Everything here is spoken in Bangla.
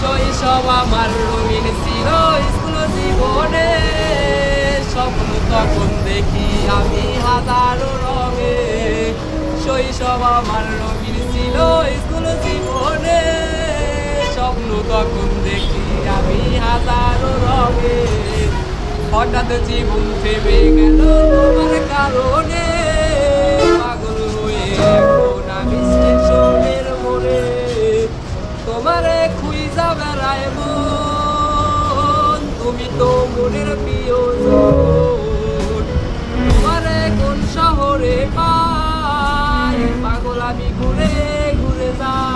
শৈশব আমার রঙিন ছিল স্কুল জীবনে, স্বপ্ন তখন দেখি আমি হাজারো রঙে। শৈশব আমার রঙিন ছিল স্কুল জীবনে, স্বপ্ন তখন দেখি আমি হাজারো রঙে। হঠাৎ জীবন থেমে গেল তোমার কারণে, পাগল হয়ে এখন আমি স্টেশনের মোড়ে। তোমারে খুঁজা বেড়ায় মন, তুমি তো মনের প্রিয়জন। তোমারে কোন শহরে পাই, পাগল আমি ঘুরে ঘুরে যাই।